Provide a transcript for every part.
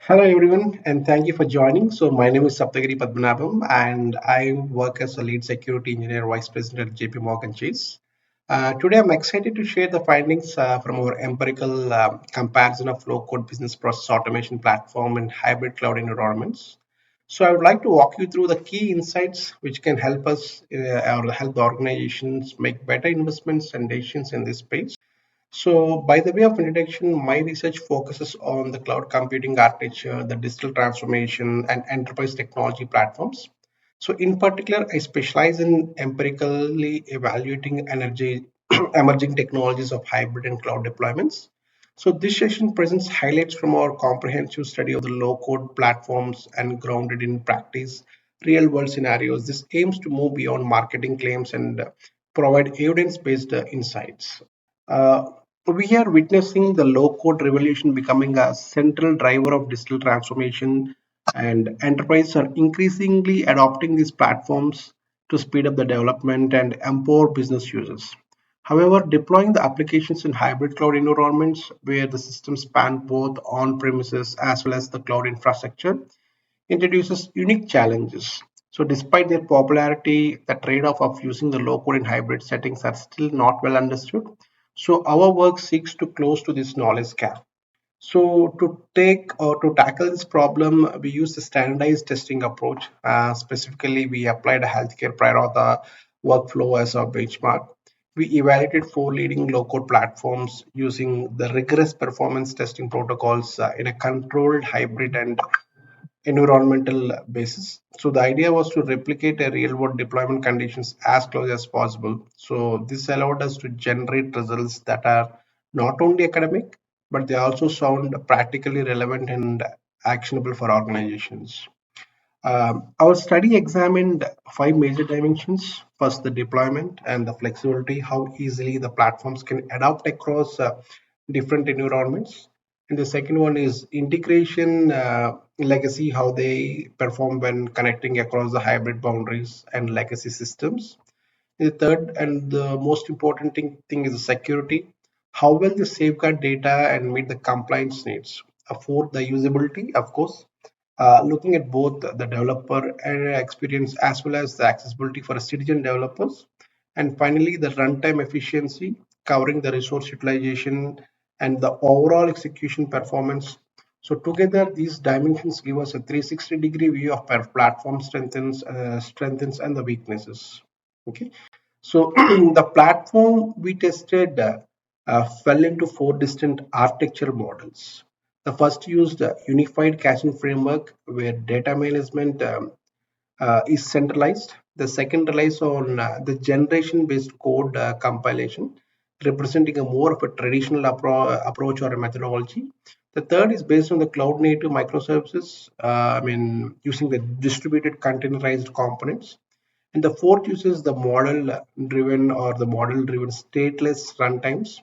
Hello everyone, and thank you for joining. So my name is Sapthagiri Padmanabham, and I work as a lead security engineer vice president at JP Morgan Chase. Today, I'm excited to share the findings from our empirical comparison of low-code business process automation platform and hybrid cloud environments. So I would like to walk you through the key insights which can help us or help the organizations make better investments and decisions in this space. So, by the way of introduction, my research focuses on the cloud computing architecture, the digital transformation, and enterprise technology platforms. So, in particular, I specialize in empirically evaluating energy emerging technologies of hybrid and cloud deployments. So, this session presents highlights from our comprehensive study of the low-code platforms and grounded in practice, real-world scenarios. This aims to move beyond marketing claims and provide evidence-based insights. Uh, we are witnessing the low code revolution becoming a central driver of digital transformation, and enterprises are increasingly adopting these platforms to speed up the development and empower business users. However, deploying the applications in hybrid cloud environments where the systems span both on premises as well as the cloud infrastructure introduces unique challenges. So, despite their popularity, the trade off of using the low code in hybrid settings are still not well understood. So, our work seeks to close to this knowledge gap. So to take or to tackle this problem, we use a standardized testing approach. Specifically, we applied a healthcare prior auth workflow as our benchmark. We evaluated four leading low-code platforms using the rigorous performance testing protocols in a controlled hybrid and environmental basis. So the idea was to replicate a real-world deployment conditions as close as possible. So this allowed us to generate results that are not only academic, but they also sound practically relevant and actionable for organizations. Our study examined five major dimensions. First, the deployment and the flexibility, how easily the platforms can adapt across different environments. And the second one is integration legacy, how they perform when connecting across the hybrid boundaries and legacy systems. The third and the most important thing is the security, how well they safeguard data and meet the compliance needs. Fourth, the usability, of course, looking at both the developer experience as well as the accessibility for citizen developers. And finally, the runtime efficiency, covering the resource utilization and the overall execution performance. So together, these dimensions give us a 360-degree view of per platform strengthens and the weaknesses. Okay, so the platform we tested fell into four distinct architecture models. The first used a unified caching framework where data management is centralized. The second relies on the generation-based code compilation, representing a more of a traditional approach or a methodology. The third is based on the cloud-native microservices, using the distributed containerized components. And the fourth uses the model-driven or the model-driven stateless runtimes,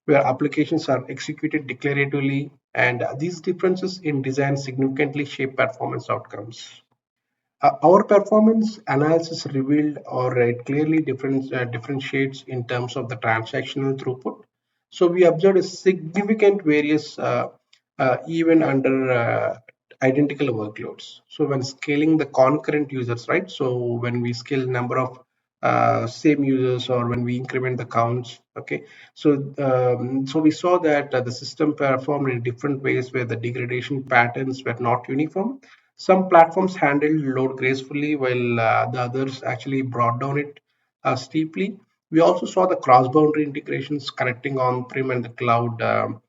where applications are executed declaratively, and these differences in design significantly shape performance outcomes. Our performance analysis revealed or it clearly differentiates in terms of the transactional throughput. So we observed a significant variance even under identical workloads. So when scaling the concurrent users, right? So when we scale number of same users or when we increment the counts, okay. So we saw that the system performed in different ways where the degradation patterns were not uniform. Some platforms handled load gracefully, while the others actually brought down it steeply. We also saw the cross-boundary integrations connecting on-prem and the cloud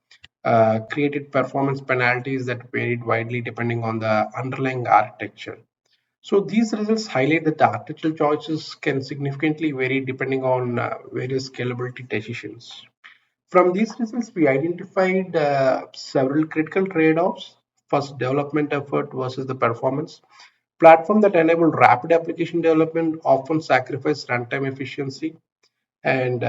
created performance penalties that varied widely depending on the underlying architecture. So these results highlight that the architectural choices can significantly vary depending on various scalability decisions. From these results, we identified several critical trade-offs. First, development effort versus the performance. Platform that enable rapid application development often sacrifice runtime efficiency. And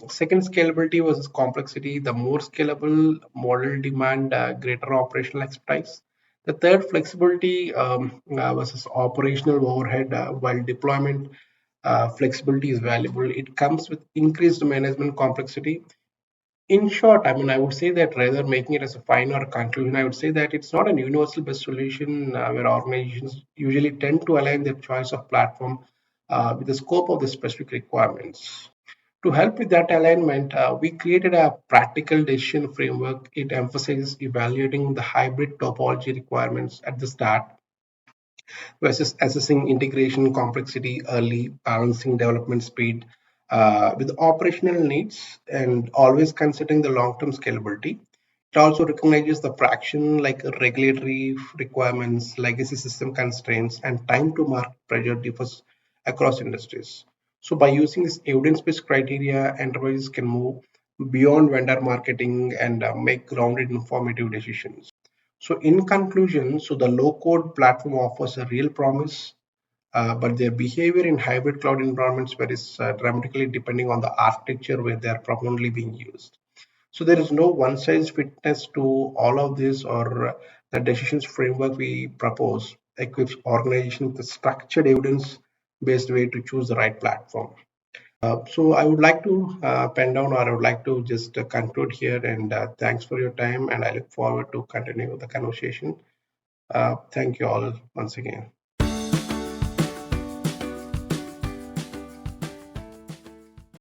second, scalability versus complexity. The more scalable model demand greater operational expertise. The third, flexibility versus operational overhead. While deployment flexibility is valuable, it comes with increased management complexity. In short, I mean, I would say that rather making it as a final or conclusion, I would say that it's not a universal best solution where organizations usually tend to align their choice of platform with the scope of the specific requirements. To help with that alignment, we created a practical decision framework. It emphasizes evaluating the hybrid topology requirements at the start versus assessing integration complexity early, balancing development speed with operational needs, and always considering the long-term scalability. It also recognizes the fraction like regulatory requirements, legacy system constraints, and time to market pressure differs across industries. So by using this evidence-based criteria, enterprises can move beyond vendor marketing and make grounded informative decisions. So in conclusion, so the low-code platform offers a real promise, but their behavior in hybrid cloud environments varies dramatically depending on the architecture where they are properly being used. So there is no one-size-fits to all of this, or the decisions framework we propose equips organizations with a structured evidence-based way to choose the right platform. So I would like to pen down, or I would like to just conclude here. And thanks for your time. And I look forward to continue the conversation. Thank you all once again.